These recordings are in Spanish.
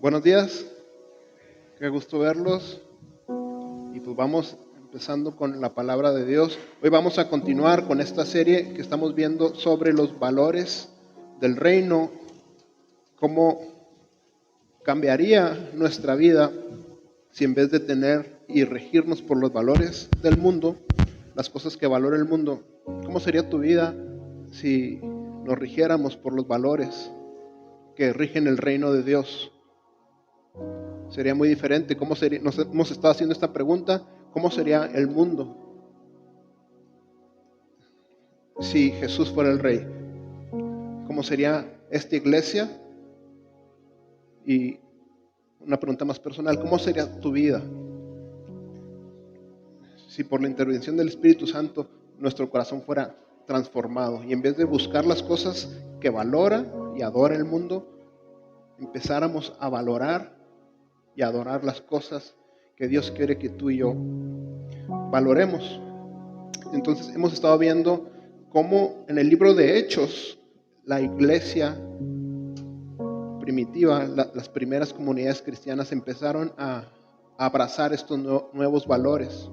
Buenos días, qué gusto verlos. Y pues vamos empezando con la palabra de Dios. Hoy vamos a continuar con esta serie que estamos viendo sobre los valores del reino, cómo cambiaría nuestra vida si en vez de tener y regirnos por los valores del mundo, las cosas que valora el mundo, ¿cómo sería tu vida si nos rigiéramos por los valores que rigen el reino de Dios? Sería muy diferente. ¿Cómo sería? Nos hemos estado haciendo esta pregunta: ¿cómo sería el mundo si Jesús fuera el rey? ¿Cómo sería esta iglesia? Y una pregunta más personal: ¿cómo sería tu vida si por la intervención del Espíritu Santo nuestro corazón fuera transformado y en vez de buscar las cosas que valora y adora el mundo, empezáramos a valorar y adorar las cosas que Dios quiere que tú y yo valoremos? Entonces hemos estado viendo cómo en el libro de Hechos la iglesia primitiva, las primeras comunidades cristianas empezaron a abrazar estos nuevos valores.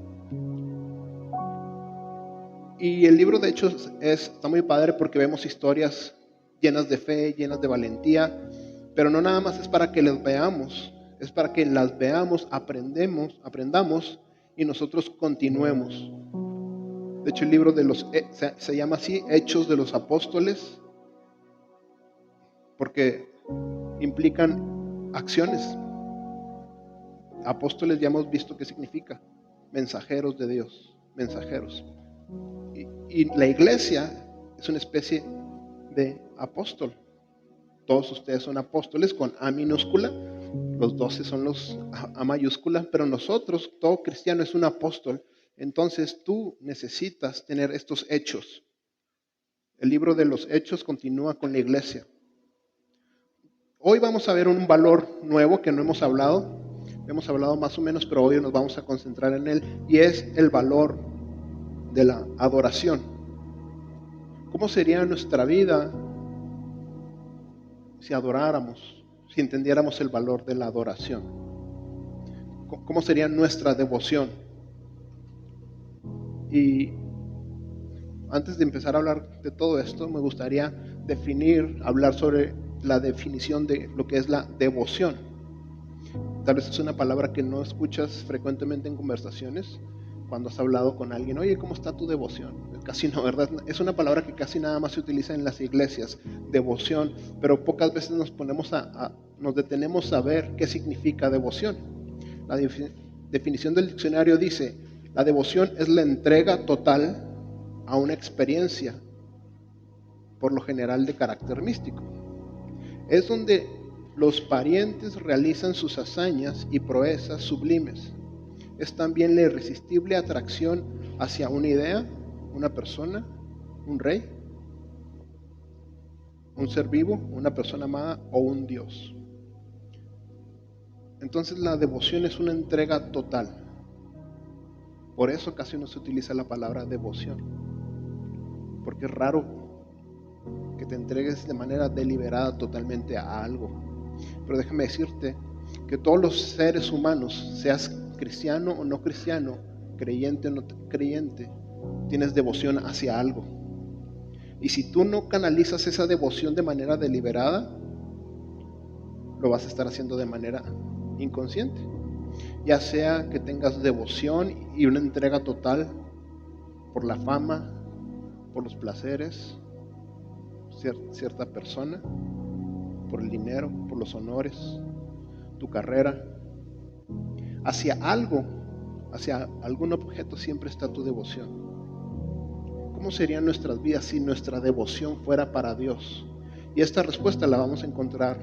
Y el libro de Hechos está muy padre porque vemos historias llenas de fe, llenas de valentía, pero no nada más es para que las veamos, es para que las veamos, aprendamos y nosotros continuemos. De hecho, el libro se llama así, Hechos de los Apóstoles, porque implican acciones. Apóstoles ya hemos visto qué significa: mensajeros de Dios, mensajeros. Y la iglesia es una especie de apóstol. Todos ustedes son apóstoles con A minúscula, los 12 son los A mayúscula, pero nosotros, todo cristiano es un apóstol. Entonces tú necesitas tener estos hechos. El libro de los Hechos continúa con la iglesia. Hoy vamos a ver un valor nuevo que no hemos hablado. Hemos hablado más o menos, pero hoy nos vamos a concentrar en él, y es el valor de la adoración. ¿Cómo sería nuestra vida si adoráramos, si entendiéramos el valor de la adoración? ¿Cómo sería nuestra devoción? Y antes de empezar a hablar de todo esto, me gustaría hablar sobre la definición de lo que es la devoción. Tal vez es una palabra que no escuchas frecuentemente en conversaciones. Cuando has hablado con alguien: oye, ¿cómo está tu devoción? Casi no, ¿verdad? Es una palabra que casi nada más se utiliza en las iglesias, devoción, pero pocas veces nos detenemos a ver qué significa devoción. La definición del diccionario dice: la devoción es la entrega total a una experiencia, por lo general de carácter místico. Es donde los parientes realizan sus hazañas y proezas sublimes. Es también la irresistible atracción hacia una idea, una persona, un rey, un ser vivo, una persona amada o un Dios. Entonces la devoción es una entrega total. Por eso casi no se utiliza la palabra devoción, porque es raro que te entregues de manera deliberada totalmente a algo. Pero déjame decirte que todos los seres humanos, seas cristiano o no cristiano, creyente o no creyente, tienes devoción hacia algo. Y si tú no canalizas esa devoción de manera deliberada, lo vas a estar haciendo de manera inconsciente. Ya sea que tengas devoción y una entrega total por la fama, por los placeres, cierta persona, por el dinero, por los honores, tu carrera, hacia algo, hacia algún objeto, siempre está tu devoción. ¿Cómo serían nuestras vidas si nuestra devoción fuera para Dios? Y esta respuesta la vamos a encontrar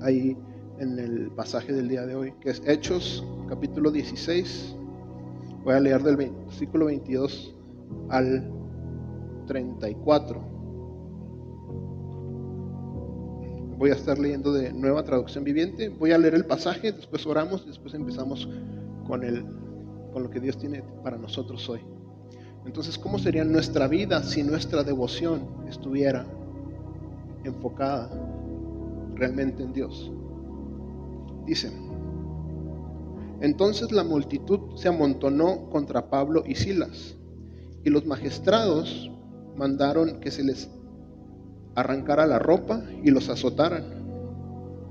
ahí en el pasaje del día de hoy, que es Hechos capítulo 16. Voy a leer del versículo 22 al 34. Voy a estar leyendo de Nueva Traducción Viviente. Voy a leer el pasaje, después oramos, después empezamos con lo que Dios tiene para nosotros hoy. Entonces, ¿cómo sería nuestra vida si nuestra devoción estuviera enfocada realmente en Dios? Dice: entonces la multitud se amontonó contra Pablo y Silas, y los magistrados mandaron que se les arrancara la ropa y los azotaran.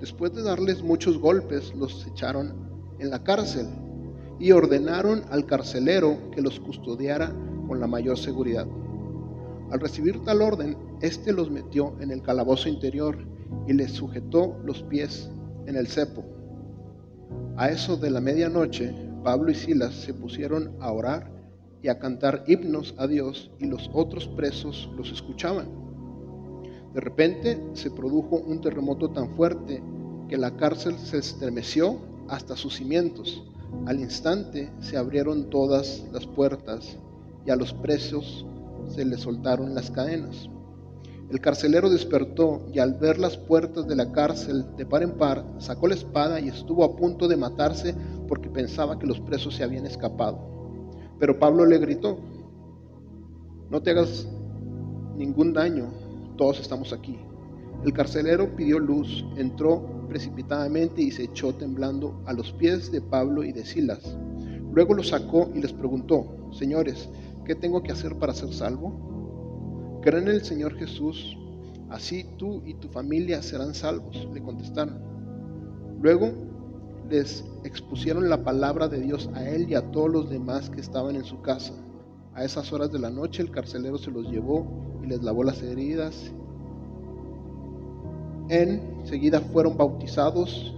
Después de darles muchos golpes, los echaron en la cárcel y ordenaron al carcelero que los custodiara con la mayor seguridad. Al recibir tal orden, éste los metió en el calabozo interior y les sujetó los pies en el cepo. A eso de la medianoche, Pablo y Silas se pusieron a orar y a cantar himnos a Dios, y los otros presos los escuchaban. De repente se produjo un terremoto tan fuerte que la cárcel se estremeció hasta sus cimientos. Al instante se abrieron todas las puertas y a los presos se les soltaron las cadenas. El carcelero despertó y al ver las puertas de la cárcel de par en par, sacó la espada y estuvo a punto de matarse porque pensaba que los presos se habían escapado. Pero Pablo le gritó: no te hagas ningún daño, todos estamos aquí. El carcelero pidió luz, entró precipitadamente y se echó temblando a los pies de Pablo y de Silas. Luego los sacó y les preguntó: señores, ¿qué tengo que hacer para ser salvo? Cree en el Señor Jesús, así tú y tu familia serán salvos, le contestaron. Luego les expusieron la palabra de Dios a él y a todos los demás que estaban en su casa. A esas horas de la noche el carcelero se los llevó y les lavó las heridas. Enseguida fueron bautizados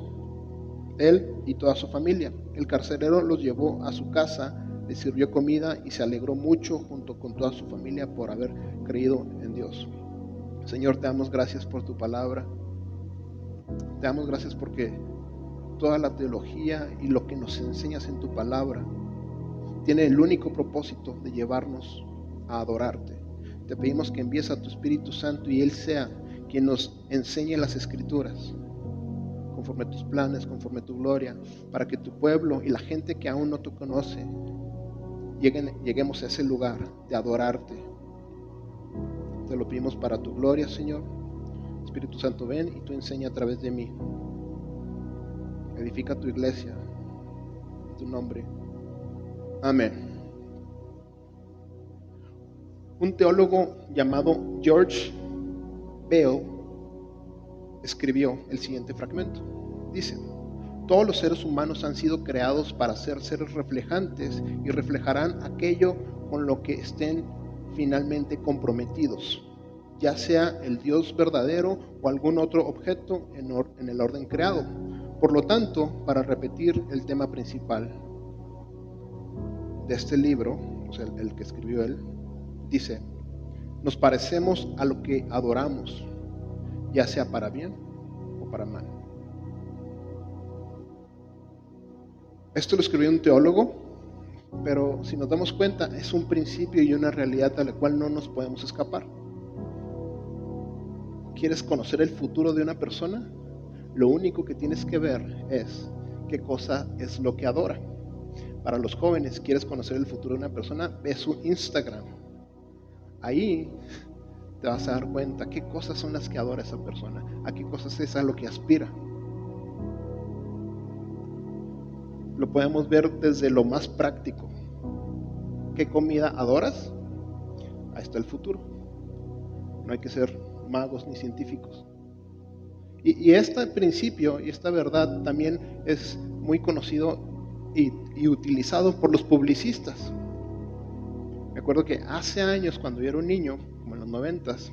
él y toda su familia. El carcelero los llevó a su casa, les sirvió comida y se alegró mucho junto con toda su familia por haber creído en Dios. Señor, te damos gracias por tu palabra. Te damos gracias porque toda la teología y lo que nos enseñas en tu palabra tiene el único propósito de llevarnos a adorarte. Te pedimos que envíes a tu Espíritu Santo y Él sea quien nos enseñe las Escrituras conforme a tus planes, conforme a tu gloria, para que tu pueblo y la gente que aún no te conoce lleguemos a ese lugar de adorarte. Te lo pedimos para tu gloria, Señor. Espíritu Santo, ven y tú enseña a través de mí. Edifica tu iglesia en tu nombre. Amén. Un teólogo llamado George Bale escribió el siguiente fragmento. Dice: todos los seres humanos han sido creados para ser seres reflejantes y reflejarán aquello con lo que estén finalmente comprometidos, ya sea el Dios verdadero o algún otro objeto en el orden creado. Por lo tanto, para repetir el tema principal de este libro, o sea, el que escribió él, dice: nos parecemos a lo que adoramos, ya sea para bien o para mal. Esto lo escribió un teólogo, pero si nos damos cuenta, es un principio y una realidad a la cual no nos podemos escapar. ¿Quieres conocer el futuro de una persona? Lo único que tienes que ver es qué cosa es lo que adora. Para los jóvenes, ¿quieres conocer el futuro de una persona? Ve su Instagram. Ahí te vas a dar cuenta qué cosas son las que adora esa persona, a qué cosas es a lo que aspira. Lo podemos ver desde lo más práctico. ¿Qué comida adoras? Ahí está el futuro. No hay que ser magos ni científicos. Y este principio y esta verdad también es muy conocido y utilizado por los publicistas. Me acuerdo que hace años, cuando yo era un niño, como en los 90s,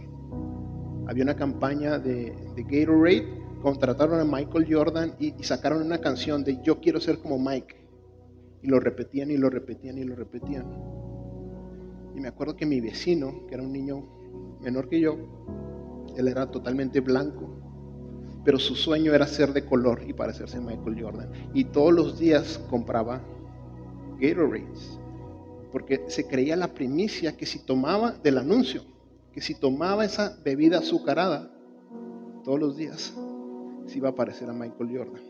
había una campaña de Gatorade. Contrataron a Michael Jordan y sacaron una canción de yo quiero ser como Mike. Y lo repetían y lo repetían y lo repetían. Y me acuerdo que mi vecino, que era un niño menor que yo, él era totalmente blanco, pero su sueño era ser de color y parecerse a Michael Jordan. Y todos los días compraba Gatorades, porque se creía la primicia que si tomaba del anuncio, que si tomaba esa bebida azucarada todos los días, se iba a parecer a Michael Jordan.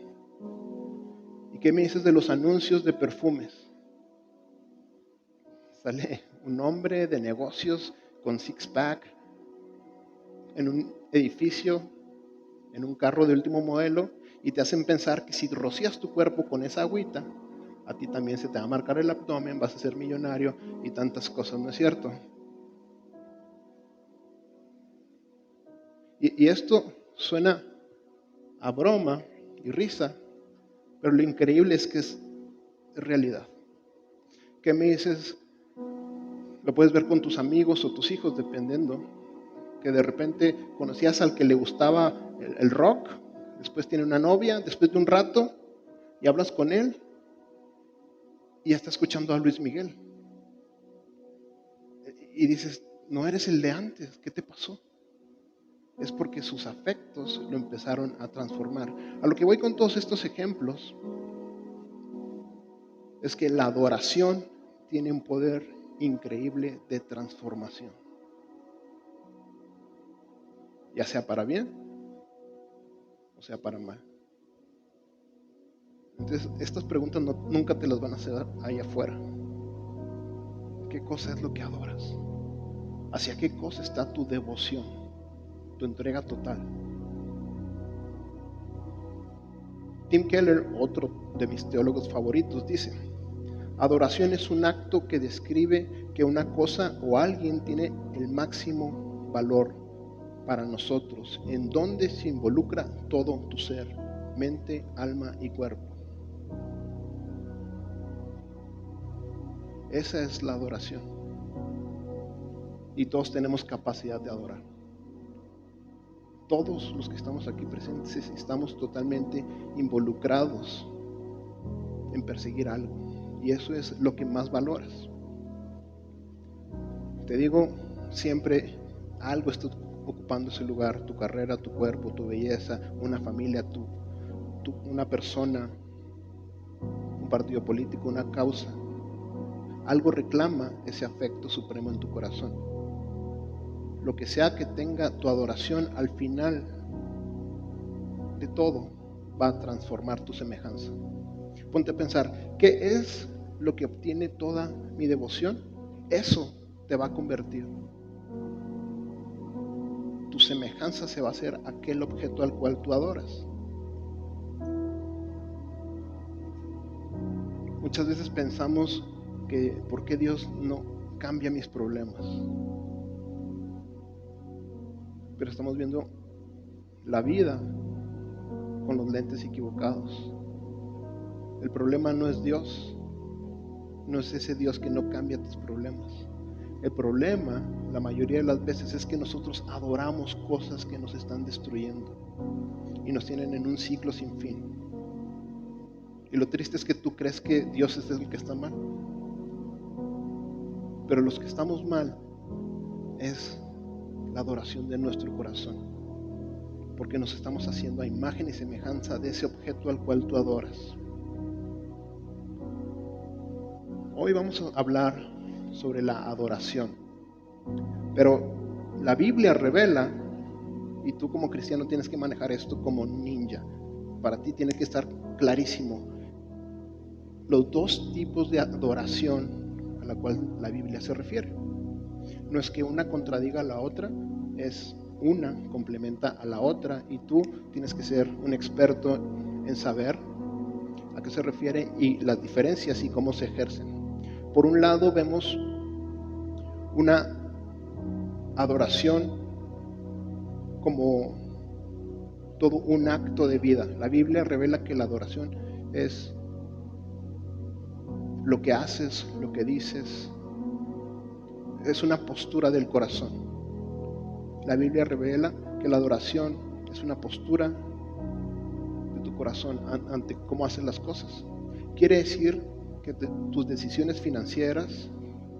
¿Y qué me dices de los anuncios de perfumes? Sale un hombre de negocios con six-pack en un edificio, en un carro de último modelo, y te hacen pensar que si rocías tu cuerpo con esa agüita, a ti también se te va a marcar el abdomen, vas a ser millonario y tantas cosas, ¿no es cierto? Y esto suena a broma y risa, pero lo increíble es que es realidad. ¿Qué me dices? Lo puedes ver con tus amigos o tus hijos, dependiendo, que de repente conocías al que le gustaba el rock, después tiene una novia, después de un rato, y hablas con él, y ya está escuchando a Luis Miguel. Y dices, no eres el de antes, ¿qué te pasó? Es porque sus afectos lo empezaron a transformar. A lo que voy con todos estos ejemplos es que la adoración tiene un poder increíble de transformación, ya sea para bien o sea para mal. Entonces, estas preguntas nunca te las van a hacer ahí afuera. ¿Qué cosa es lo que adoras? ¿Hacia qué cosa está tu devoción, tu entrega total? Tim Keller, otro de mis teólogos favoritos, dice: adoración es un acto que describe que una cosa o alguien tiene el máximo valor para nosotros, en donde se involucra todo tu ser, mente, alma y cuerpo. Esa es la adoración. Y todos tenemos capacidad de adorar. Todos los que estamos aquí presentes estamos totalmente involucrados en perseguir algo. Y eso es lo que más valoras. Te digo, siempre algo está ocupando ese lugar: tu carrera, tu cuerpo, tu belleza, una familia, una persona, un partido político, una causa. Algo reclama ese afecto supremo en tu corazón. Lo que sea que tenga tu adoración, al final de todo va a transformar tu semejanza. Ponte a pensar, ¿qué es lo que obtiene toda mi devoción? Eso te va a convertir. Tu semejanza se va a hacer aquel objeto al cual tú adoras. Muchas veces pensamos que ¿por qué Dios no cambia mis problemas? Pero estamos viendo la vida con los lentes equivocados. El problema no es Dios, no es ese Dios que no cambia tus problemas. El problema, la mayoría de las veces, es que nosotros adoramos cosas que nos están destruyendo y nos tienen en un ciclo sin fin. Y lo triste es que tú crees que Dios es el que está mal. Pero los que estamos mal es la adoración de nuestro corazón, porque nos estamos haciendo a imagen y semejanza de ese objeto al cual tú adoras. Hoy vamos a hablar sobre la adoración, pero la Biblia revela, y tú como cristiano tienes que manejar esto como ninja. Para ti tiene que estar clarísimo los dos tipos de adoración a la cual la Biblia se refiere. No es que una contradiga a la otra, es una complementa a la otra, y tú tienes que ser un experto en saber a qué se refiere y las diferencias y cómo se ejercen. Por un lado vemos una adoración como todo un acto de vida. La Biblia revela que la adoración es lo que haces, lo que dices, es una postura del corazón. La Biblia revela que la adoración es una postura de tu corazón ante cómo haces las cosas. Quiere decir que tus decisiones financieras,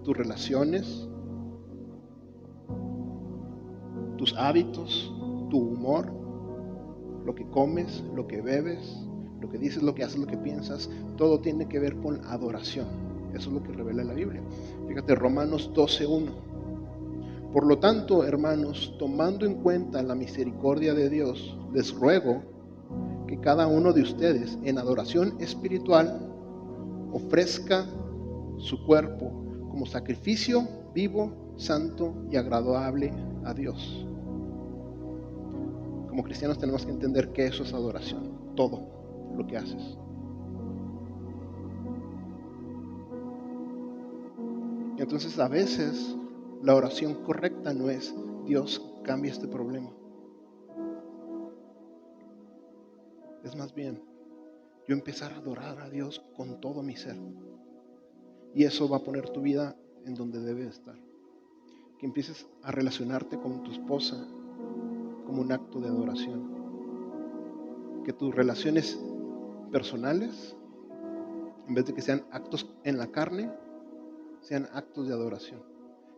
tus relaciones, tus hábitos, tu humor, lo que comes, lo que bebes, lo que dices, lo que haces, lo que piensas, todo tiene que ver con adoración. Eso es lo que revela la Biblia. Fíjate, Romanos 12:1. Por lo tanto, hermanos, tomando en cuenta la misericordia de Dios, les ruego que cada uno de ustedes en adoración espiritual ofrezca su cuerpo como sacrificio vivo, santo y agradable a Dios. Como cristianos tenemos que entender que eso es adoración. todo lo que haces. Entonces a veces la oración correcta no es: Dios, cambia este problema. Es más bien yo empezar a adorar a Dios con todo mi ser. Y eso va a poner tu vida en donde debe estar. Que empieces a relacionarte con tu esposa como un acto de adoración. Que tus relaciones personales, en vez de que sean actos en la carne, sean actos de adoración.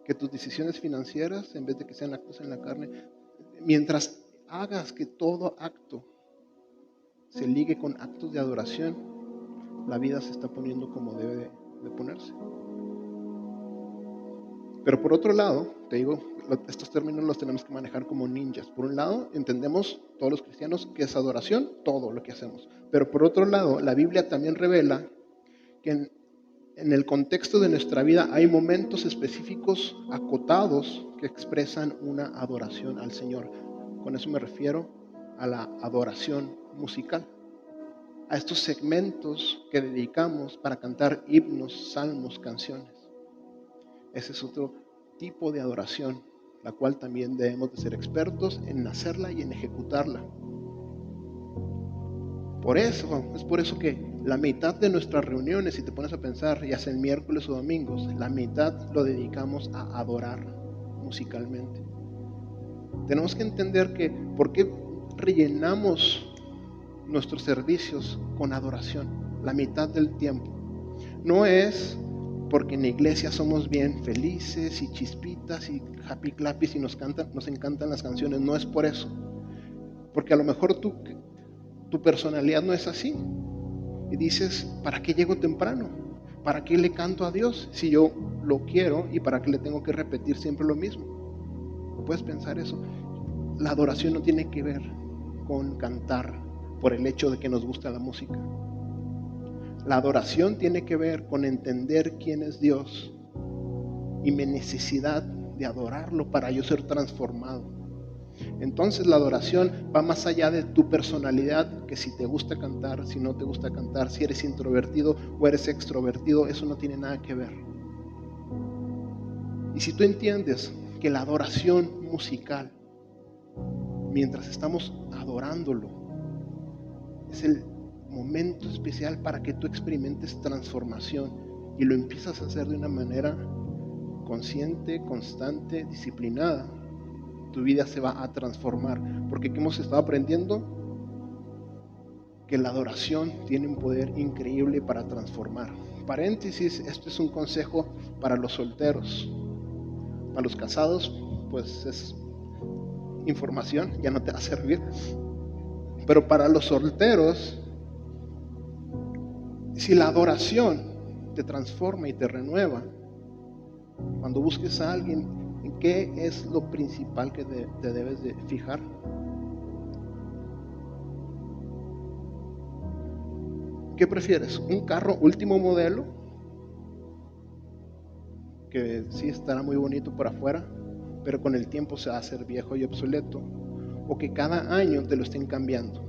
Que tus decisiones financieras, en vez de que sean actos en la carne, mientras hagas que todo acto se ligue con actos de adoración, la vida se está poniendo como debe de ponerse. Pero por otro lado, te digo, estos términos los tenemos que manejar como ninjas. Por un lado, entendemos todos los cristianos que es adoración, todo lo que hacemos. Pero por otro lado, la Biblia también revela que en el contexto de nuestra vida hay momentos específicos acotados que expresan una adoración al Señor. Con eso me refiero a la adoración musical, a estos segmentos que dedicamos para cantar himnos, salmos, canciones. Ese es otro tipo de adoración, la cual también debemos de ser expertos en hacerla y en ejecutarla. Es por eso que la mitad de nuestras reuniones, si te pones a pensar, ya sea el miércoles o domingos, la mitad lo dedicamos a adorar musicalmente. Tenemos que entender que ¿por qué rellenamos nuestros servicios con adoración? La mitad del tiempo. No es porque en la iglesia somos bien felices y chispitas y happy clappies y nos encantan las canciones. No es por eso. Porque a lo mejor tu personalidad no es así. Y dices, ¿para qué llego temprano? ¿Para qué le canto a Dios si yo lo quiero y para qué le tengo que repetir siempre lo mismo? ¿No puedes pensar eso? La adoración no tiene que ver con cantar por el hecho de que nos gusta la música. La adoración tiene que ver con entender quién es Dios y mi necesidad de adorarlo para yo ser transformado. Entonces la adoración va más allá de tu personalidad, que si te gusta cantar, si no te gusta cantar, si eres introvertido o eres extrovertido, eso no tiene nada que ver. Y si tú entiendes que la adoración musical, mientras estamos adorándolo, es el momento especial para que tú experimentes transformación y lo empiezas a hacer de una manera consciente, constante, disciplinada, tu vida se va a transformar. Porque ¿qué hemos estado aprendiendo? Que la adoración tiene un poder increíble para transformar. Paréntesis, esto es un consejo para los solteros. Para los casados, pues es información, ya no te va a servir. Pero para los solteros, si la adoración te transforma y te renueva, cuando busques a alguien, ¿en qué es lo principal que te debes de fijar? ¿Qué prefieres? ¿Un carro último modelo? Que sí estará muy bonito por afuera, pero con el tiempo se va a hacer viejo y obsoleto. ¿O que cada año te lo estén cambiando?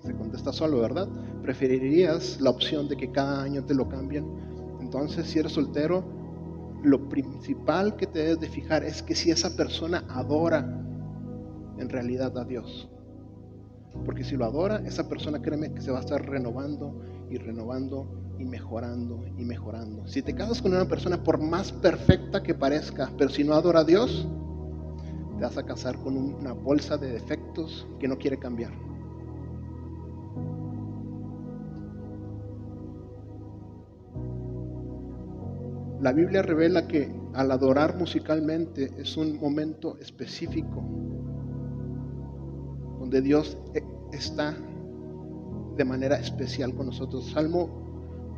Se contesta solo, ¿verdad? ¿Preferirías la opción de que cada año te lo cambien? Entonces, si eres soltero, lo principal que te debes de fijar es que si esa persona adora en realidad a Dios. Porque si lo adora, esa persona, créeme que se va a estar renovando y renovando y mejorando y mejorando. Si te casas con una persona, por más perfecta que parezca, pero si no adora a Dios, te vas a casar con una bolsa de defectos que no quiere cambiar. La Biblia revela que al adorar musicalmente es un momento específico donde Dios está de manera especial con nosotros. Salmo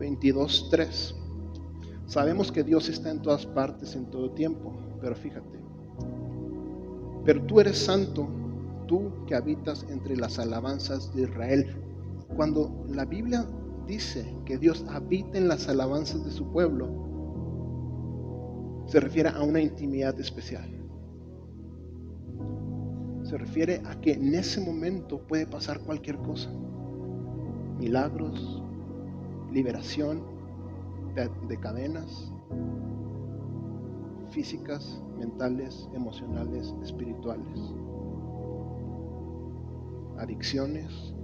22:3. Sabemos que Dios está en todas partes, en todo tiempo, pero fíjate, pero tú eres santo, tú que habitas entre las alabanzas de Israel. Cuando la Biblia dice que Dios habita en las alabanzas de su pueblo, se refiere a una intimidad especial. Se refiere a que en ese momento puede pasar cualquier cosa. Milagros, liberación de cadenas físicas, mentales, emocionales, espirituales, adicciones.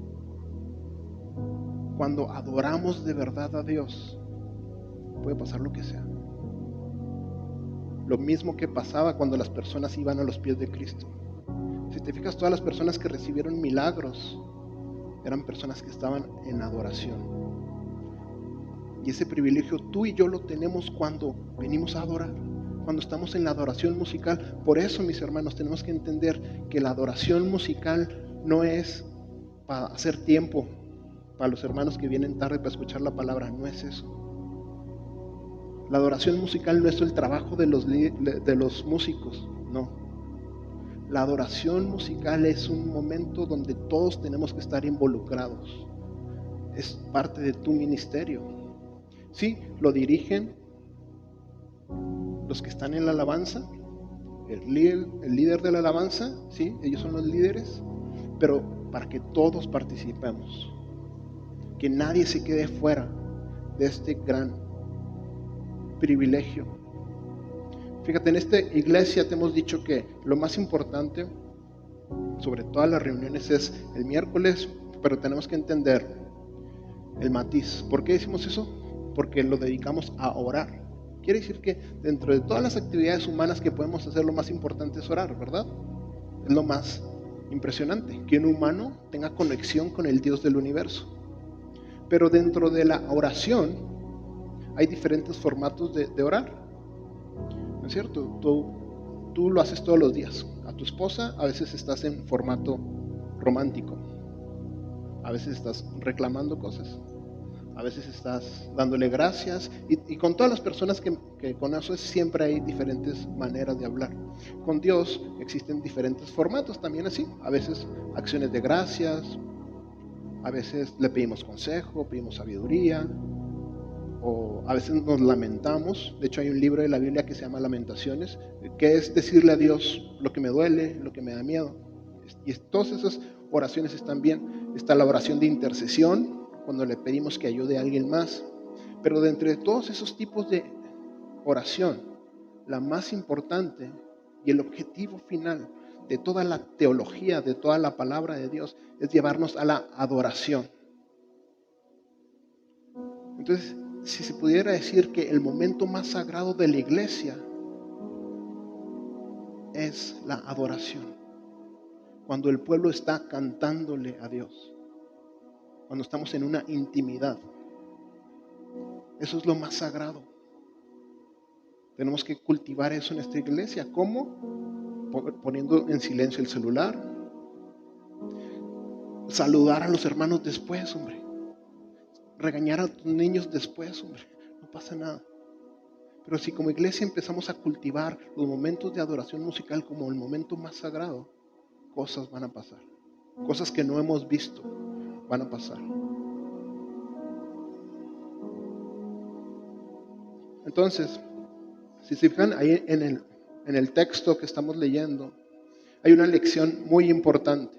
Cuando adoramos de verdad a Dios, puede pasar lo que sea. Lo mismo que pasaba cuando las personas iban a los pies de Cristo. Si te fijas, todas las personas que recibieron milagros eran personas que estaban en adoración. Y ese privilegio tú y yo lo tenemos cuando venimos a adorar, cuando estamos en la adoración musical. Por eso, mis hermanos, tenemos que entender que la adoración musical no es para hacer tiempo para los hermanos que vienen tarde para escuchar la palabra. No es eso. La adoración musical no es el trabajo de los músicos, no. La adoración musical es un momento donde todos tenemos que estar involucrados. Es parte de tu ministerio. Sí, lo dirigen los que están en la alabanza, el líder de la alabanza, sí, ellos son los líderes, pero para que todos participemos, que nadie se quede fuera de este gran privilegio. Fíjate, en esta iglesia te hemos dicho que lo más importante sobre todas las reuniones es el miércoles, pero tenemos que entender el matiz. ¿Por qué decimos eso? Porque lo dedicamos a orar. Quiere decir que dentro de todas las actividades humanas que podemos hacer, lo más importante es orar, ¿verdad? Es lo más impresionante, que un humano tenga conexión con el Dios del universo. Pero dentro de la oración hay diferentes formatos de orar, ¿no es cierto? Tú lo haces todos los días. A tu esposa a veces estás en formato romántico, a veces estás reclamando cosas, a veces estás dándole gracias, y con todas las personas que conoces siempre hay diferentes maneras de hablar. Con Dios existen diferentes formatos también así, a veces acciones de gracias, a veces le pedimos consejo, pedimos sabiduría, o a veces nos lamentamos. De hecho hay un libro de la Biblia que se llama Lamentaciones, que es decirle a Dios lo que me duele, lo que me da miedo. Y todas esas oraciones están bien. Está la oración de intercesión, cuando le pedimos que ayude a alguien más. Pero de entre todos esos tipos de oración, la más importante y el objetivo final de toda la teología, de toda la palabra de Dios, es llevarnos a la adoración. Entonces, si se pudiera decir que el momento más sagrado de la iglesia es la adoración, cuando el pueblo está cantándole a Dios, cuando estamos en una intimidad, eso es lo más sagrado. Tenemos que cultivar eso en esta iglesia. ¿Cómo? Poniendo en silencio el celular, saludar a los hermanos después, hombre, regañar a tus niños después, hombre, no pasa nada. Pero si como iglesia empezamos a cultivar los momentos de adoración musical como el momento más sagrado, cosas van a pasar, cosas que no hemos visto van a pasar. Entonces, si se fijan ahí en el texto que estamos leyendo, hay una lección muy importante.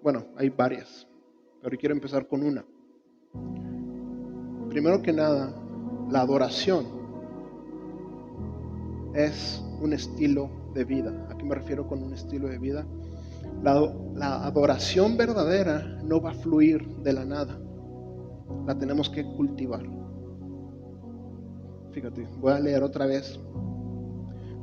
Bueno, hay varias, pero quiero empezar con una. Primero que nada, la adoración es un estilo de vida. ¿A qué me refiero con un estilo de vida? La adoración verdadera no va a fluir de la nada. La tenemos que cultivar. Fíjate, voy a leer otra vez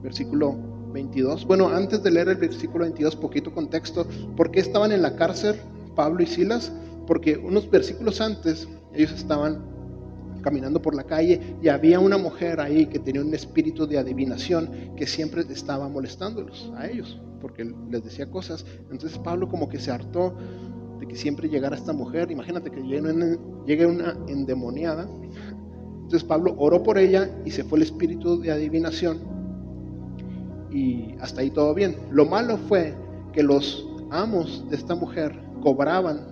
versículo 22. Bueno, antes de leer el versículo 22, poquito contexto. ¿Por qué estaban en la cárcel Pablo y Silas? Porque unos versículos antes ellos estaban caminando por la calle y había una mujer ahí que tenía un espíritu de adivinación que siempre estaba molestándolos a ellos porque les decía cosas. Entonces Pablo como que se hartó de que siempre llegara esta mujer. Imagínate que llegue una endemoniada. Entonces Pablo oró por ella y se fue el espíritu de adivinación y hasta ahí todo bien. Lo malo fue que los amos de esta mujer cobraban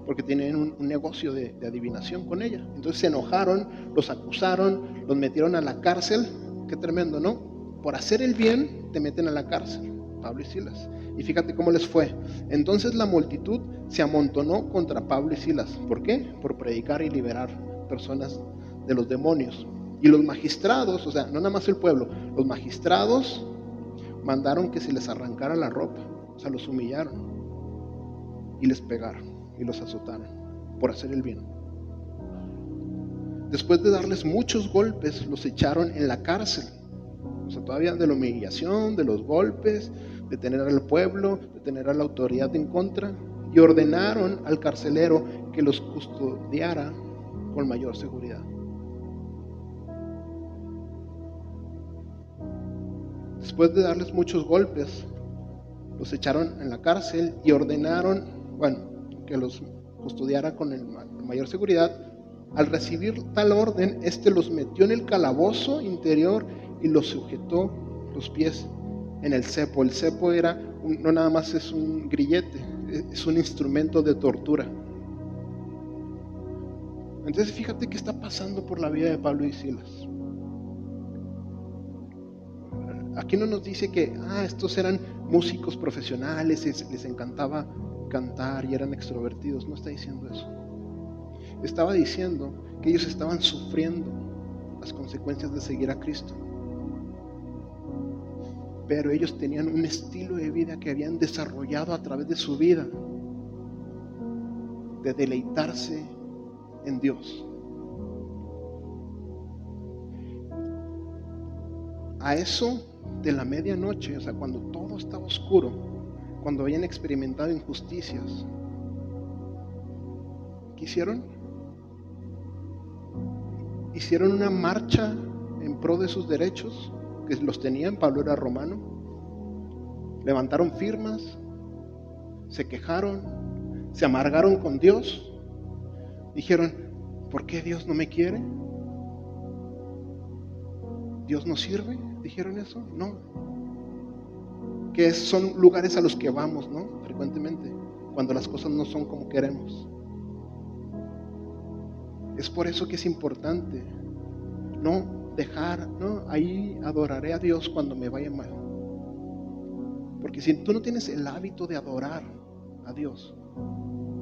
porque tenían un negocio de adivinación con ella. Entonces se enojaron, los acusaron, los metieron a la cárcel. Qué tremendo, ¿no? por hacer el bien te meten a la cárcel, Pablo y Silas. Y fíjate cómo les fue. Entonces la multitud se amontonó contra Pablo y Silas. ¿Por qué? Por predicar y liberar personas de los demonios. Y los magistrados, o sea, no nada más el pueblo, los magistrados mandaron que se les arrancara la ropa, o sea, los humillaron y les pegaron y los azotaron por hacer el bien. Después de darles muchos golpes, los echaron en la cárcel. O sea, todavía de la humillación, de los golpes, de tener al pueblo, de tener a la autoridad en contra, y ordenaron al carcelero que los custodiara con mayor seguridad. Después de darles muchos golpes, los echaron en la cárcel y ordenaron, que los custodiara con mayor seguridad. Al recibir tal orden, los metió en el calabozo interior y los sujetó los pies en el cepo. El cepo no nada más es un grillete, es un instrumento de tortura. Entonces fíjate qué está pasando por la vida de Pablo y Silas. Aquí no nos dice que estos eran músicos profesionales, les encantaba cantar y eran extrovertidos. No está diciendo eso. Estaba diciendo que ellos estaban sufriendo las consecuencias de seguir a Cristo. Pero ellos tenían un estilo de vida que habían desarrollado a través de su vida, de deleitarse en Dios. A eso de la medianoche, o sea, cuando todo estaba oscuro, cuando habían experimentado injusticias, ¿qué hicieron? Hicieron una marcha en pro de sus derechos, que los tenían. Pablo era romano. Levantaron firmas, se quejaron, se amargaron con Dios. Dijeron, ¿por qué Dios no me quiere? ¿Dios no sirve? ¿Dijeron eso? No. Que son lugares a los que vamos, ¿no? Frecuentemente, cuando las cosas no son como queremos. Es por eso que es importante no dejar, ahí adoraré a Dios cuando me vaya mal. Porque si tú no tienes el hábito de adorar a Dios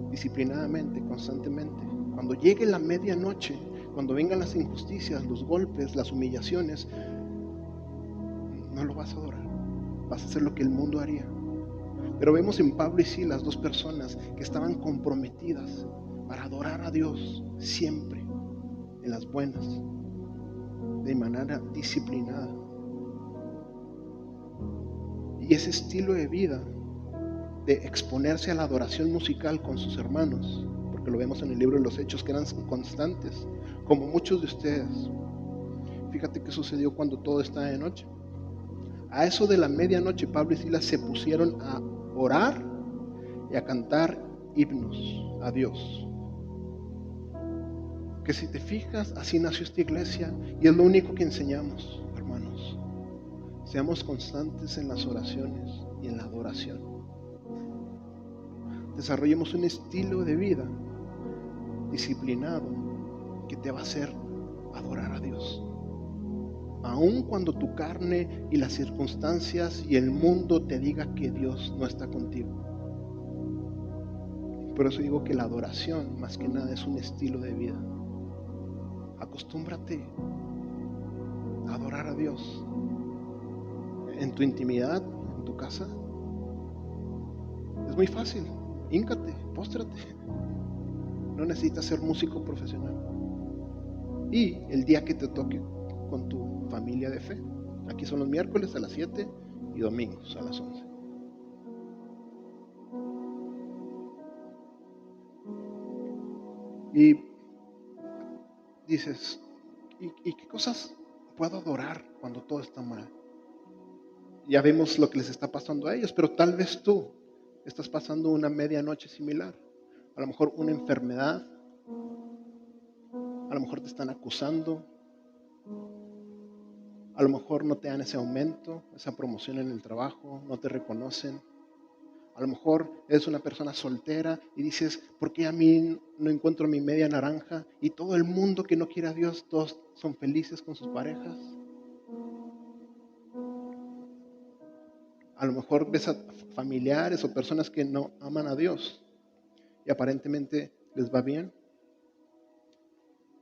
disciplinadamente, constantemente, cuando llegue la medianoche, cuando vengan las injusticias, los golpes, las humillaciones, no lo vas a adorar. Vas a hacer lo que el mundo haría. Pero vemos en Pablo y Silas dos personas que estaban comprometidas para adorar a Dios siempre, en las buenas, de manera disciplinada. Y ese estilo de vida de exponerse a la adoración musical con sus hermanos, porque lo vemos en el libro de los Hechos, que eran constantes, como muchos de ustedes. Fíjate qué sucedió cuando todo estaba de noche. A eso de la medianoche, Pablo y Silas se pusieron a orar y a cantar himnos a Dios. Que si te fijas, así nació esta iglesia y es lo único que enseñamos, hermanos. Seamos constantes en las oraciones y en la adoración. Desarrollemos un estilo de vida disciplinado que te va a hacer adorar a Dios. Aun cuando tu carne y las circunstancias y el mundo te diga que Dios no está contigo. Por eso digo que la adoración, más que nada, es un estilo de vida. Acostúmbrate a adorar a Dios en tu intimidad, en tu casa. Es muy fácil. Híncate, póstrate. No necesitas ser músico profesional. Y el día que te toque con tu familia de fe. Aquí son los miércoles a las 7 y domingos a las 11. Y dices, ¿y qué cosas puedo adorar cuando todo está mal? Ya vemos lo que les está pasando a ellos, pero tal vez tú estás pasando una medianoche similar. A lo mejor una enfermedad, a lo mejor te están acusando, a lo mejor no te dan ese aumento, esa promoción en el trabajo, no te reconocen. A lo mejor eres una persona soltera y dices, ¿por qué a mí no encuentro mi media naranja? Y todo el mundo que no quiere a Dios, todos son felices con sus parejas. A lo mejor ves a familiares o personas que no aman a Dios y aparentemente les va bien.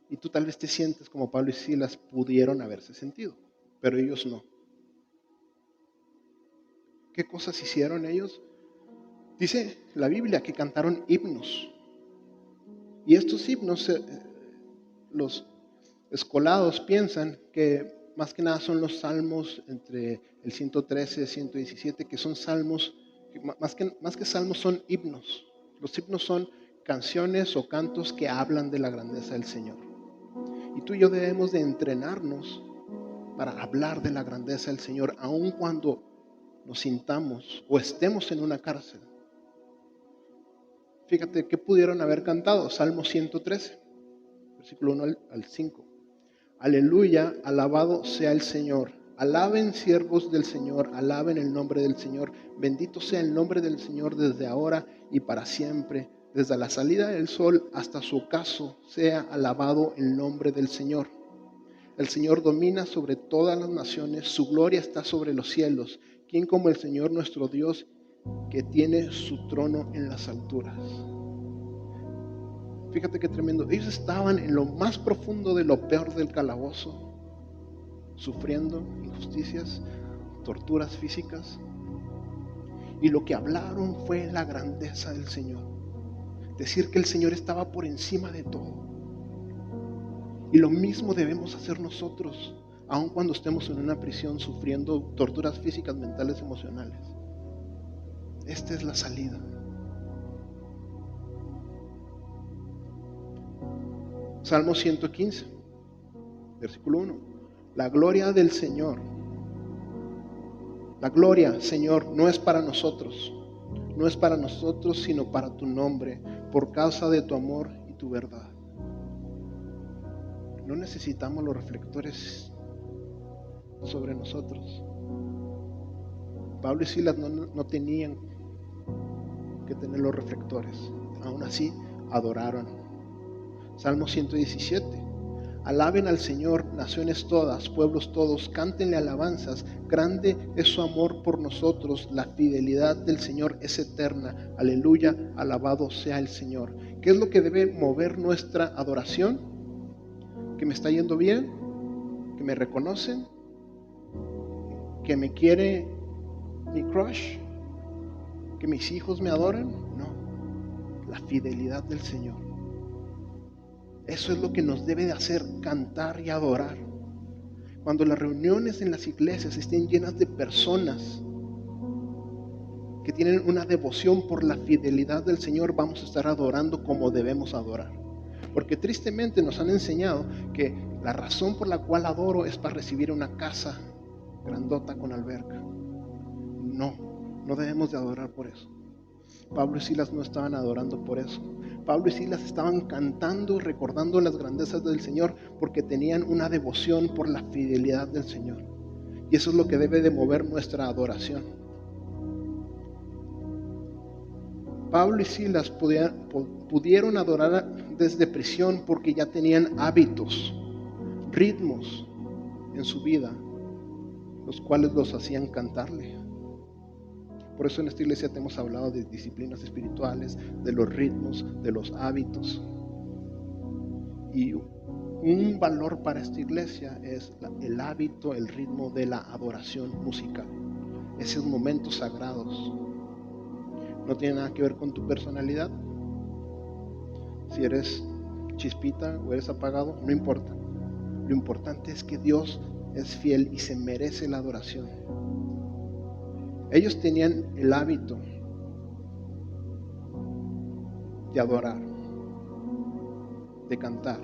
Y tú tal vez te sientes como Pablo y Silas pudieron haberse sentido, pero ellos no. ¿Qué cosas hicieron ellos? Dice la Biblia que cantaron himnos. Y estos himnos, los escolados piensan que más que nada son los salmos entre el 113 y 117, que son salmos, más que salmos son himnos. Los himnos son canciones o cantos que hablan de la grandeza del Señor. Y tú y yo debemos de entrenarnos para hablar de la grandeza del Señor, aun cuando nos sintamos o estemos en una cárcel. Fíjate qué pudieron haber cantado. Salmo 113, versículo 1 al 5. Aleluya, alabado sea el Señor. Alaben siervos del Señor, alaben el nombre del Señor. Bendito sea el nombre del Señor desde ahora y para siempre. Desde la salida del sol hasta su ocaso, sea alabado el nombre del Señor. El Señor domina sobre todas las naciones, su gloria está sobre los cielos. ¿Quién como el Señor nuestro Dios, que tiene su trono en las alturas? Fíjate qué tremendo. Ellos estaban en lo más profundo de lo peor del calabozo, sufriendo injusticias, torturas físicas. Y lo que hablaron fue la grandeza del Señor. Decir que el Señor estaba por encima de todo. Y lo mismo debemos hacer nosotros, aun cuando estemos en una prisión sufriendo torturas físicas, mentales, emocionales. Esta es la salida. Salmo 115, versículo 1. La gloria del Señor. La gloria, Señor, no es para nosotros. No es para nosotros, sino para tu nombre, por causa de tu amor y tu verdad. No necesitamos los reflectores sobre nosotros. Pablo y Silas no tenían que tener los reflectores. Aún así, adoraron. Salmo 117. Alaben al Señor, naciones todas, pueblos todos, cántenle alabanzas. Grande es su amor por nosotros, la fidelidad del Señor es eterna. Aleluya, alabado sea el Señor. ¿Qué es lo que debe mover nuestra adoración? ¿Que me está yendo bien? ¿Que me reconocen? ¿Que me quiere mi crush? ¿Que mis hijos me adoran? No, la fidelidad del Señor. Eso es lo que nos debe de hacer cantar y adorar. Cuando las reuniones en las iglesias estén llenas de personas que tienen una devoción por la fidelidad del Señor, vamos a estar adorando como debemos adorar. Porque tristemente nos han enseñado que la razón por la cual adoro es para recibir una casa grandota con alberca. No debemos de adorar por eso. Pablo y Silas no estaban adorando por eso. Pablo y Silas estaban cantando, recordando las grandezas del Señor porque tenían una devoción por la fidelidad del Señor. Y eso es lo que debe de mover nuestra adoración. Pablo y Silas pudieron adorar desde prisión porque ya tenían hábitos, ritmos en su vida, los cuales los hacían cantarle. Por eso en esta iglesia te hemos hablado de disciplinas espirituales, de los ritmos, de los hábitos. Y un valor para esta iglesia es el hábito, el ritmo de la adoración musical. Esos momentos sagrados. No tiene nada que ver con tu personalidad. Si eres chispita o eres apagado, no importa. Lo importante es que Dios es fiel y se merece la adoración. Ellos tenían el hábito de adorar, de cantar.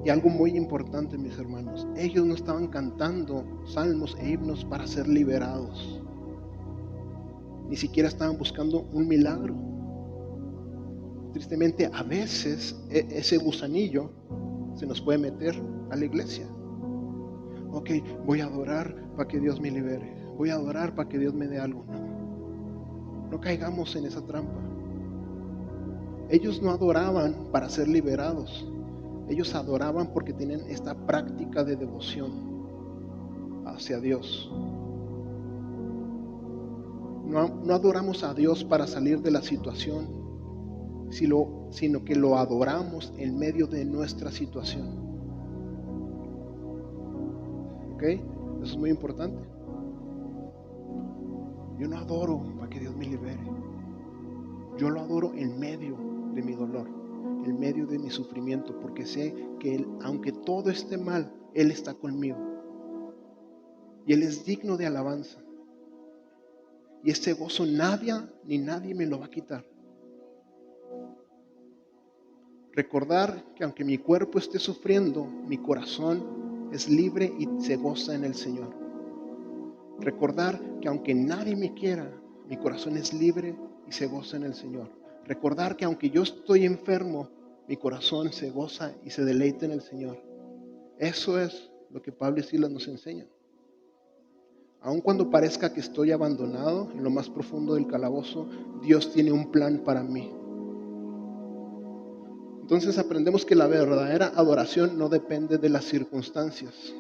Y algo muy importante, mis hermanos, ellos no estaban cantando salmos e himnos para ser liberados. Ni siquiera estaban buscando un milagro. Tristemente, a veces ese gusanillo se nos puede meter a la iglesia. Ok, voy a adorar para que Dios me libere. Voy a adorar para que Dios me dé algo. No caigamos en esa trampa. Ellos no adoraban para ser liberados. Ellos adoraban porque tenían esta práctica de devoción hacia Dios. No adoramos a Dios para salir de la situación, sino que lo adoramos en medio de nuestra situación. ¿Ok? Eso es muy importante. Yo no adoro para que Dios me libere. Yo lo adoro en medio de mi dolor, en medio de mi sufrimiento, porque sé que Él, aunque todo esté mal, Él está conmigo. Y Él es digno de alabanza. Y ese gozo nadie me lo va a quitar. Recordar que aunque mi cuerpo esté sufriendo, mi corazón es libre y se goza en el Señor. Recordar que aunque nadie me quiera, mi corazón es libre y se goza en el Señor. Recordar que aunque yo estoy enfermo, mi corazón se goza y se deleita en el Señor. Eso es lo que Pablo y Silas nos enseñan. Aun cuando parezca que estoy abandonado en lo más profundo del calabozo, Dios tiene un plan para mí. Entonces aprendemos que la verdadera adoración no depende de las circunstancias.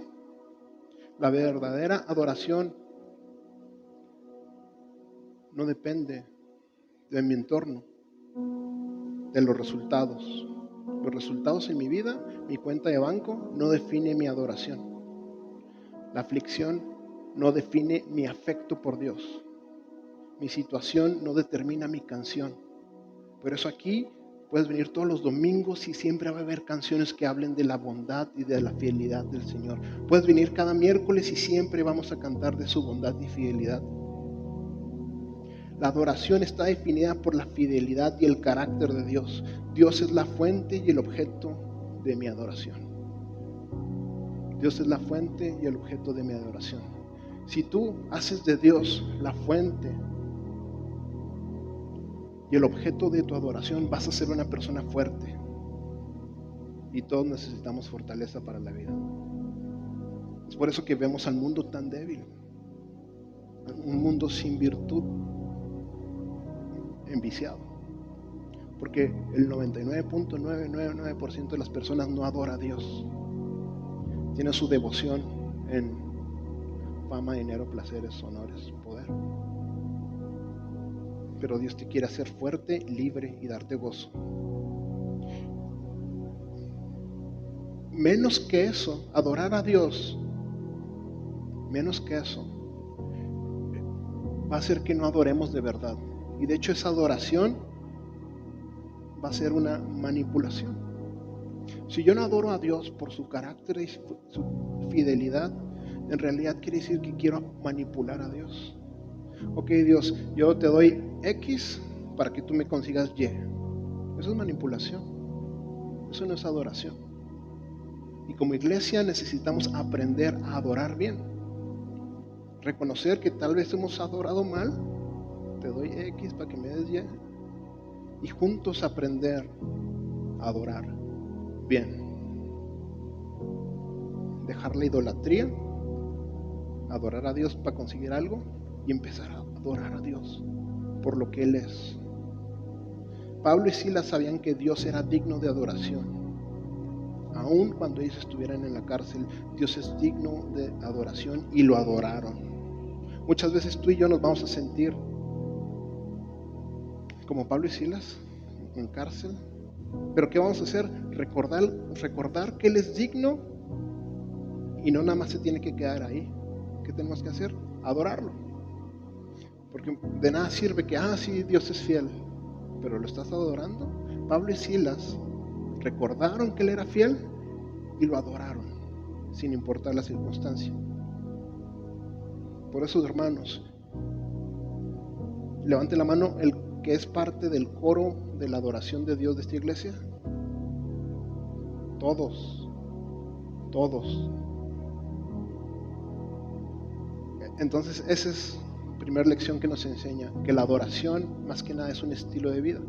La verdadera adoración no depende de mi entorno, de los resultados. Los resultados en mi vida, mi cuenta de banco, no define mi adoración. La aflicción no define mi afecto por Dios. Mi situación no determina mi canción. Por eso aquí puedes venir todos los domingos y siempre va a haber canciones que hablen de la bondad y de la fidelidad del Señor. Puedes venir cada miércoles y siempre vamos a cantar de su bondad y fidelidad. La adoración está definida por la fidelidad y el carácter de Dios. Dios es la fuente y el objeto de mi adoración. Dios es la fuente y el objeto de mi adoración. Si tú haces de Dios la fuente y el objeto de tu adoración, vas a ser una persona fuerte. Y todos necesitamos fortaleza para la vida. Es por eso que vemos al mundo tan débil. Un mundo sin virtud, enviciado. Porque el 99.999% de las personas no adora a Dios. Tiene su devoción en fama, dinero, placeres, honores, poder. Pero Dios te quiere hacer fuerte, libre y darte gozo. Menos que eso, adorar a Dios, menos que eso, va a hacer que no adoremos de verdad. Y de hecho esa adoración va a ser una manipulación. Si yo no adoro a Dios por su carácter y su fidelidad, en realidad quiere decir que quiero manipular a Dios. Ok, Dios, yo te doy X para que tú me consigas Y. Eso es manipulación. Eso no es adoración. Y como iglesia necesitamos aprender a adorar bien. Reconocer que tal vez hemos adorado mal. Te doy X para que me des Y. Y juntos aprender a adorar bien. Dejar la idolatría, adorar a Dios para conseguir algo y empezar a adorar a Dios por lo que Él es. Pablo y Silas sabían que Dios era digno de adoración. Aun cuando ellos estuvieran en la cárcel, Dios es digno de adoración y lo adoraron. Muchas veces tú y yo nos vamos a sentir como Pablo y Silas en cárcel. Pero ¿qué vamos a hacer? Recordar que Él es digno y no nada más se tiene que quedar ahí. ¿Qué tenemos que hacer? Adorarlo. Porque de nada sirve que, sí, Dios es fiel, pero ¿lo estás adorando? Pablo y Silas recordaron que Él era fiel y lo adoraron, sin importar la circunstancia. Por eso, hermanos, levante la mano el que es parte del coro de la adoración de Dios de esta iglesia. Todos. Entonces esa es la primera lección que nos enseña, que la adoración más que nada es un estilo de vida.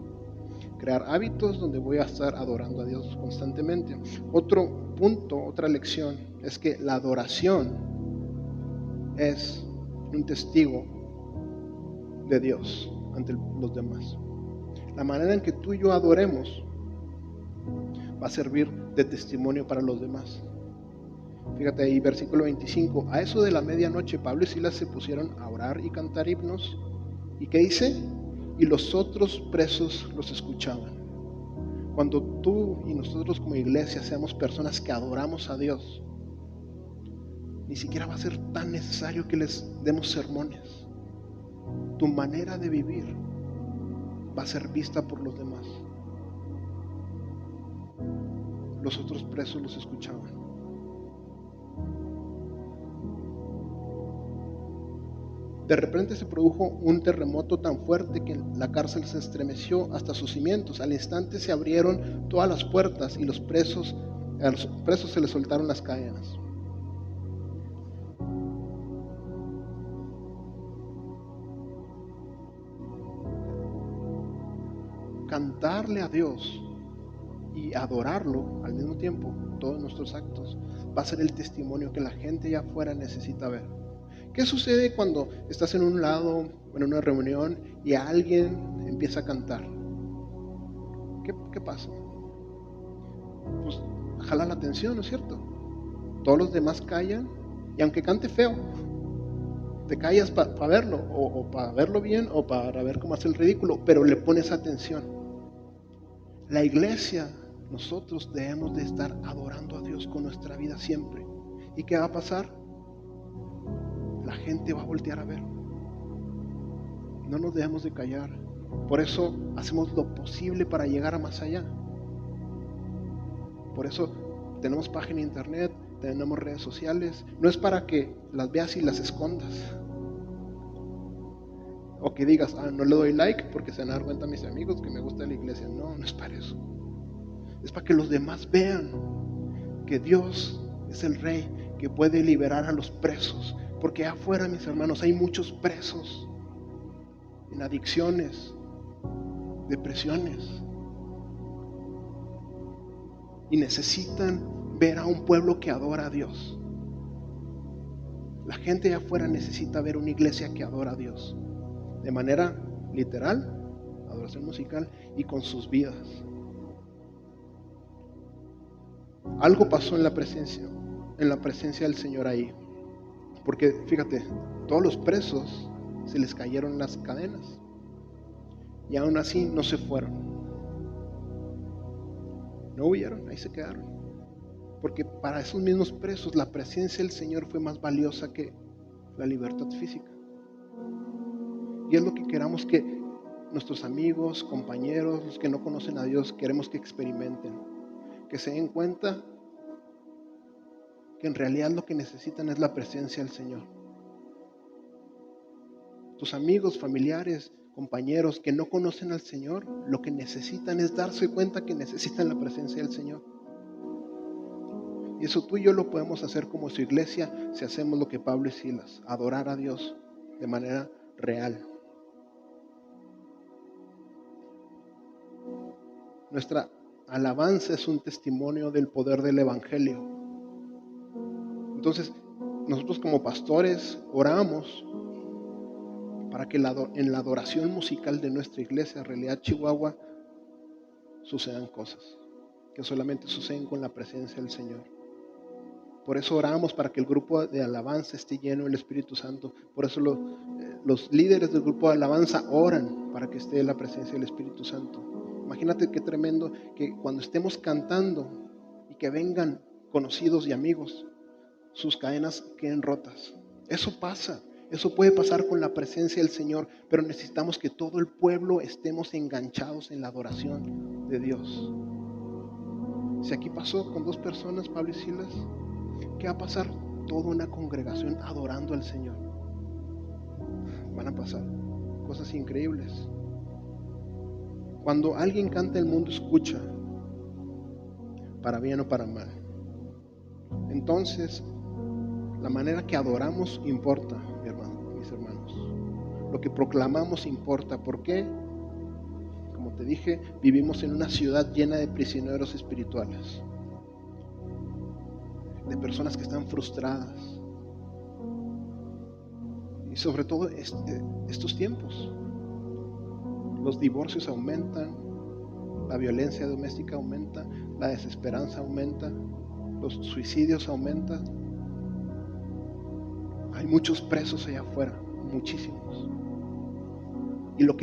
Crear hábitos donde voy a estar adorando a Dios constantemente. Otro punto, otra lección, es que la adoración es un testigo de Dios ante los demás. La manera en que tú y yo adoremos va a servir de testimonio para los demás. Fíjate ahí, versículo 25. A eso de la medianoche, Pablo y Silas se pusieron a orar y cantar himnos ¿Y qué dice? Y los otros presos los escuchaban. Cuando tú y nosotros como iglesia seamos personas que adoramos a Dios, ni siquiera va a ser tan necesario que les demos sermones. Tu manera de vivir va a ser vista por los demás. Los otros presos los escuchaban. De repente se produjo un terremoto tan fuerte que la cárcel se estremeció hasta sus cimientos. Al instante se abrieron todas las puertas y a los presos se les soltaron las cadenas. Cantarle a Dios y adorarlo al mismo tiempo, todos nuestros actos, va a ser el testimonio que la gente allá afuera necesita ver. ¿Qué sucede cuando estás en un lado, en una reunión, y alguien empieza a cantar? ¿Qué pasa? Pues jala la atención, ¿no es cierto? Todos los demás callan, y aunque cante feo, te callas para verlo, o para verlo bien, o para ver cómo hace el ridículo, pero le pones atención. La iglesia, nosotros debemos de estar adorando a Dios con nuestra vida siempre. ¿Y qué va a pasar? La gente va a voltear a ver. No nos debemos de callar. Por eso hacemos lo posible para llegar a más allá. Por eso tenemos página de internet, tenemos redes sociales. No es para que las veas y las escondas. O que digas, no le doy like porque se van a dar cuenta mis amigos que me gusta la iglesia. No es para eso. Es para que los demás vean que Dios es el Rey que puede liberar a los presos. Porque afuera, mis hermanos, hay muchos presos en adicciones, depresiones. Y necesitan ver a un pueblo que adora a Dios. La gente allá afuera necesita ver una iglesia que adora a Dios. De manera literal, adoración musical, y con sus vidas. Algo pasó en la presencia del Señor ahí. Porque fíjate, todos los presos se les cayeron las cadenas. Y aún así no se fueron. No huyeron, ahí se quedaron. Porque para esos mismos presos la presencia del Señor fue más valiosa que la libertad física. Y es lo que queramos que nuestros amigos, compañeros, los que no conocen a Dios, queremos que experimenten. Que se den cuenta que en realidad lo que necesitan es la presencia del Señor. Tus amigos, familiares, compañeros que no conocen al Señor, lo que necesitan es darse cuenta que necesitan la presencia del Señor. Y eso tú y yo lo podemos hacer como su iglesia si hacemos lo que Pablo y Silas, adorar a Dios de manera real. Nuestra alabanza es un testimonio del poder del Evangelio. Entonces, nosotros como pastores oramos para que en la adoración musical de nuestra iglesia, Realidad Chihuahua, sucedan cosas que solamente suceden con la presencia del Señor. Por eso oramos para que el grupo de alabanza esté lleno del Espíritu Santo. Por eso los líderes del grupo de alabanza oran para que esté la presencia del Espíritu Santo. Imagínate qué tremendo que cuando estemos cantando y que vengan conocidos y amigos, sus cadenas queden rotas. Eso pasa, eso puede pasar con la presencia del Señor, pero necesitamos que todo el pueblo estemos enganchados en la adoración de Dios. Si aquí pasó con 2 personas, Pablo y Silas, ¿qué va a pasar? Toda una congregación adorando al Señor. Van a pasar cosas increíbles. Cuando alguien canta, el mundo escucha, para bien o para mal. Entonces, la manera que adoramos importa, mis hermanos. Lo que proclamamos importa. ¿Por qué? Como te dije, vivimos en una ciudad llena de prisioneros espirituales, de personas que están frustradas. Y sobre todo estos tiempos, los divorcios aumentan, la violencia doméstica aumenta, la desesperanza aumenta, los suicidios aumentan. Hay muchos presos allá afuera, muchísimos. Y lo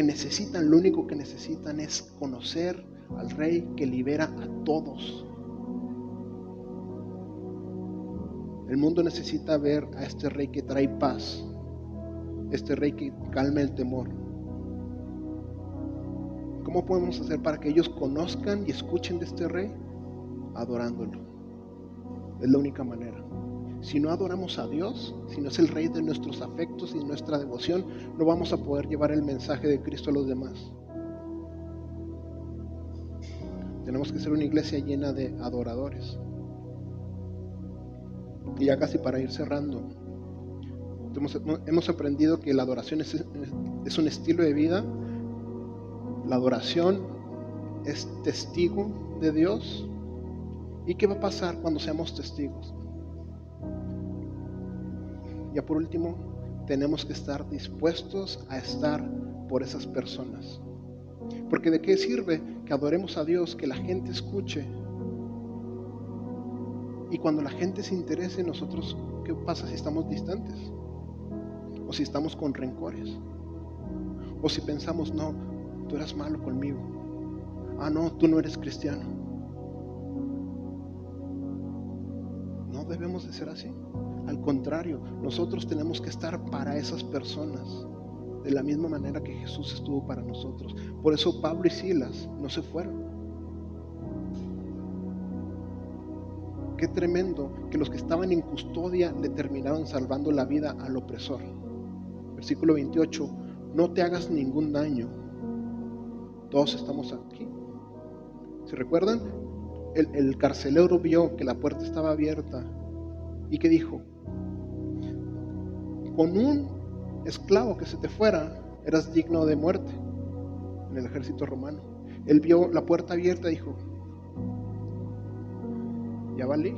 único que necesitan es conocer al Rey que libera a todos. El mundo necesita ver a este Rey que trae paz, este Rey que calma el temor. ¿Cómo podemos hacer para que ellos conozcan y escuchen de este Rey? Adorándolo. Es la única manera. Si no adoramos a Dios, si no es el Rey de nuestros afectos y nuestra devoción, no vamos a poder llevar el mensaje de Cristo a los demás. Tenemos que ser una iglesia llena de adoradores. Y ya casi para ir cerrando, hemos aprendido que la adoración es un estilo de vida. La adoración es testigo de Dios. ¿Y qué va a pasar cuando seamos testigos? Ya por último, tenemos que estar dispuestos a estar por esas personas. Porque ¿de qué sirve que adoremos a Dios, que la gente escuche? Y cuando la gente se interese en nosotros, ¿qué pasa si estamos distantes? O si estamos con rencores. O si pensamos, no, tú eras malo conmigo. Ah, no, tú no eres cristiano. No debemos de ser así. Al contrario, nosotros tenemos que estar para esas personas de la misma manera que Jesús estuvo para nosotros. Por eso Pablo y Silas no se fueron. Qué tremendo que los que estaban en custodia le terminaron salvando la vida al opresor. Versículo 28, no te hagas ningún daño. Todos estamos aquí. ¿Se recuerdan? El carcelero vio que la puerta estaba abierta y que dijo, con un esclavo que se te fuera, eras digno de muerte en el ejército romano. Él vio la puerta abierta y dijo, ya valí.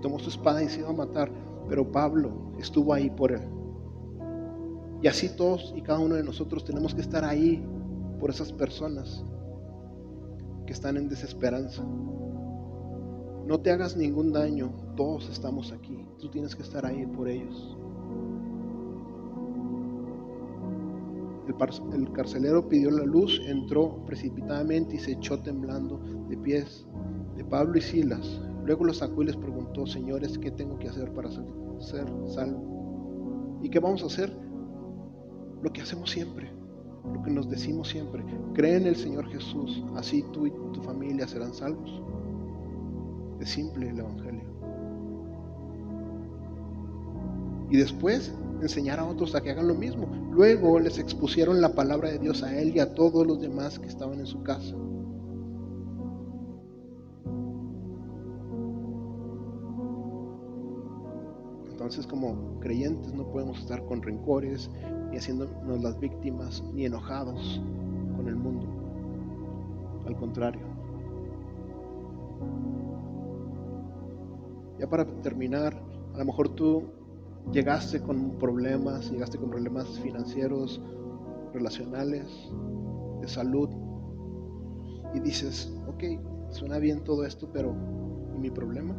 Tomó su espada y se iba a matar, pero Pablo estuvo ahí por él. Y así todos y cada uno de nosotros tenemos que estar ahí por esas personas que están en desesperanza. No te hagas ningún daño, todos estamos aquí. Tú tienes que estar ahí por ellos. El carcelero pidió la luz, entró precipitadamente y se echó temblando de pies de Pablo y Silas. Luego los sacó y les preguntó, señores, ¿qué tengo que hacer para ser salvo? ¿Y qué vamos a hacer? Lo que hacemos siempre, lo que nos decimos siempre. Cree en el Señor Jesús, así tú y tu familia serán salvos. Es simple el Evangelio. Y después enseñar a otros a que hagan lo mismo. Luego les expusieron la palabra de Dios a él y a todos los demás que estaban en su casa. Entonces, como creyentes no podemos estar con rencores, ni haciéndonos las víctimas, ni enojados con el mundo. Al contrario. Ya para terminar, a lo mejor tú llegaste con problemas financieros, relacionales, de salud, y dices, ok, suena bien todo esto, pero ¿y mi problema?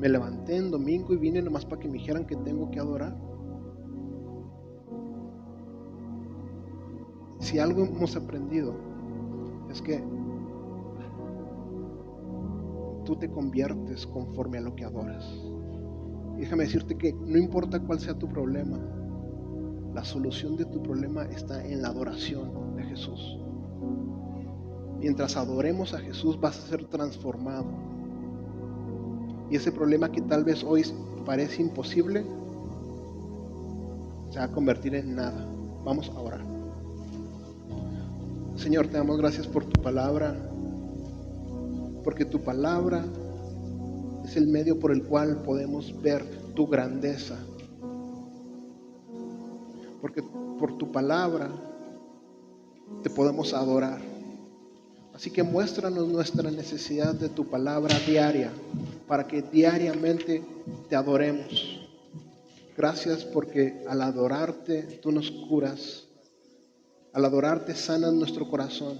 Me levanté en domingo y vine nomás para que me dijeran que tengo que adorar. Si algo hemos aprendido es que tú te conviertes conforme a lo que adoras. Y déjame decirte que no importa cuál sea tu problema, la solución de tu problema está en la adoración de Jesús. Mientras adoremos a Jesús vas a ser transformado. Y ese problema que tal vez hoy parece imposible, se va a convertir en nada. Vamos a orar. Señor, te damos gracias por tu palabra, porque tu palabra es el medio por el cual podemos ver tu grandeza. Porque por tu palabra te podemos adorar. Así que muéstranos nuestra necesidad de tu palabra diaria, para que diariamente te adoremos. Gracias porque al adorarte tú nos curas. Al adorarte sanas nuestro corazón.